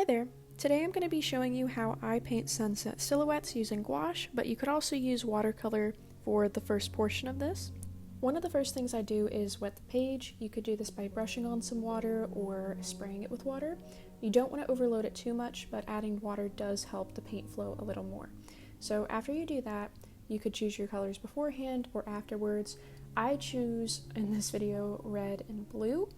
there! Today I'm going to be showing you how I paint sunset silhouettes using gouache, but you could also use watercolor for the first portion of this. One of the first things I do is wet the page. You could do this by brushing on some water or spraying it with water. You don't want to overload it too much, but adding water does help the paint flow a little more. So after you do that, you could choose your colors beforehand or afterwards. I choose, in this video, red and blue.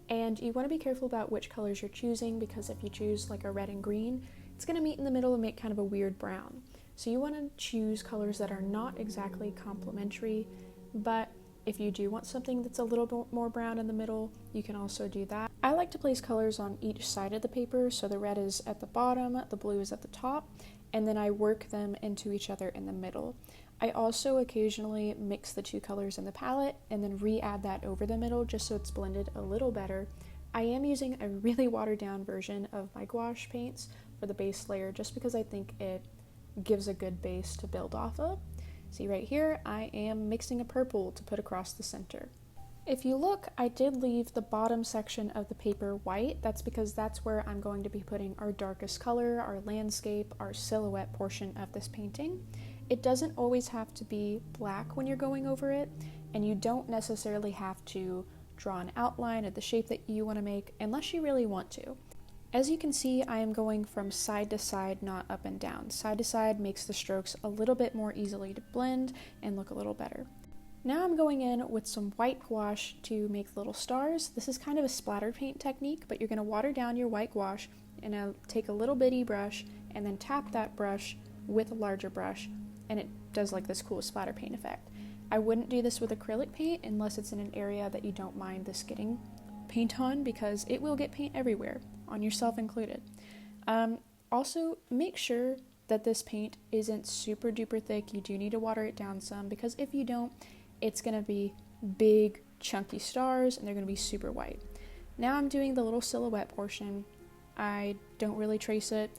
And you want to be careful about which colors you're choosing, because if you choose like a red and green, it's going to meet in the middle and make kind of a weird brown. So you want to choose colors that are not exactly complementary, but if you do want something that's a little bit more brown in the middle, you can also do that. I like to place colors on each side of the paper, so the red is at the bottom, the blue is at the top, and then I work them into each other in the middle. I also occasionally mix the two colors in the palette and then re-add that over the middle just so it's blended a little better. I am using a really watered down version of my gouache paints for the base layer just because I think it gives a good base to build off of. See right here, I am mixing a purple to put across the center. If you look, I did leave the bottom section of the paper white. That's because that's where I'm going to be putting our darkest color, our landscape, our silhouette portion of this painting. It doesn't always have to be black when you're going over it, and you don't necessarily have to draw an outline of the shape that you want to make unless you really want to. As you can see, I am going from side to side, not up and down. Side to side makes the strokes a little bit more easily to blend and look a little better. Now I'm going in with some white gouache to make little stars. This is kind of a splatter paint technique, but you're going to water down your white gouache and take a little bitty brush and then tap that brush with a larger brush, and it does like this cool splatter paint effect. I wouldn't do this with acrylic paint unless it's in an area that you don't mind this getting paint on, because it will get paint everywhere, on yourself included. Also, make sure that this paint isn't super duper thick. You do need to water it down some, because if you don't, it's going to be big chunky stars and they're going to be super white. Now I'm doing the little silhouette portion. I don't really trace it.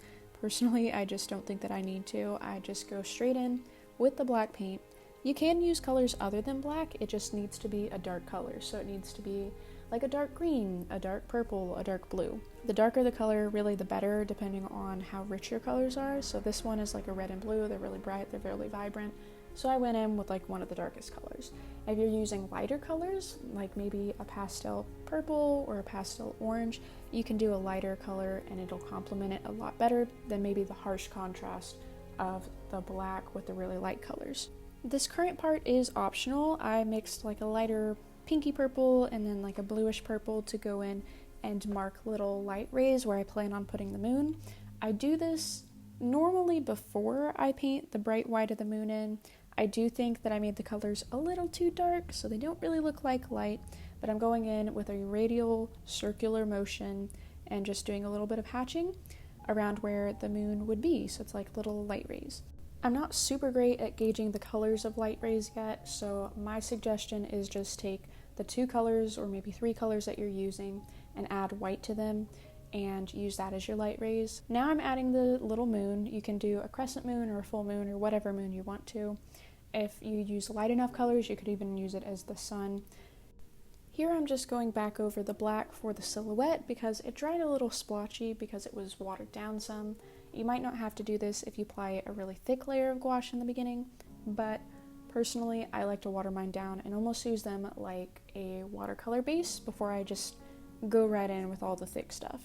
Personally, I just don't think that I need to. I just go straight in with the black paint. You can use colors other than black, it just needs to be a dark color. So it needs to be like a dark green, a dark purple, a dark blue. The darker the color, really the better, depending on how rich your colors are. So this one is like a red and blue, they're really bright, they're really vibrant. So I went in with like one of the darkest colors. If you're using lighter colors, like maybe a pastel purple or a pastel orange, you can do a lighter color and it'll complement it a lot better than maybe the harsh contrast of the black with the really light colors. This current part is optional. I mixed like a lighter pinky purple and then like a bluish purple to go in and mark little light rays where I plan on putting the moon. I do this normally before I paint the bright white of the moon in. I do think that I made the colors a little too dark, so they don't really look like light, but I'm going in with a radial circular motion and just doing a little bit of hatching around where the moon would be, so it's like little light rays. I'm not super great at gauging the colors of light rays yet, so my suggestion is just take the two colors or maybe three colors that you're using and add white to them and use that as your light rays. Now I'm adding the little moon. You can do a crescent moon or a full moon or whatever moon you want to. If you use light enough colors, you could even use it as the sun. Here I'm just going back over the black for the silhouette because it dried a little splotchy because it was watered down some. You might not have to do this if you apply a really thick layer of gouache in the beginning, but personally I like to water mine down and almost use them like a watercolor base before I just go right in with all the thick stuff.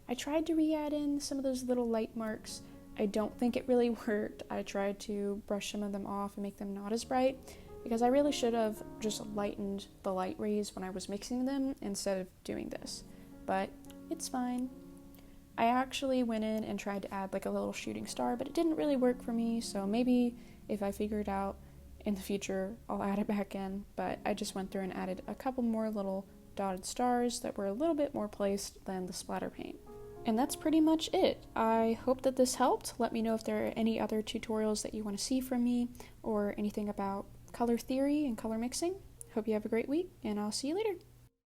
I tried to re-add in some of those little light marks. I don't think it really worked. I tried to brush some of them off and make them not as bright because I really should have just lightened the light rays when I was mixing them instead of doing this, but it's fine. I actually went in and tried to add like a little shooting star, but it didn't really work for me, so maybe if I figure it out in the future, I'll add it back in, but I just went through and added a couple more little dotted stars that were a little bit more placed than the splatter paint. And that's pretty much it. I hope that this helped. Let me know if there are any other tutorials that you want to see from me or anything about color theory and color mixing. Hope you have a great week, and I'll see you later.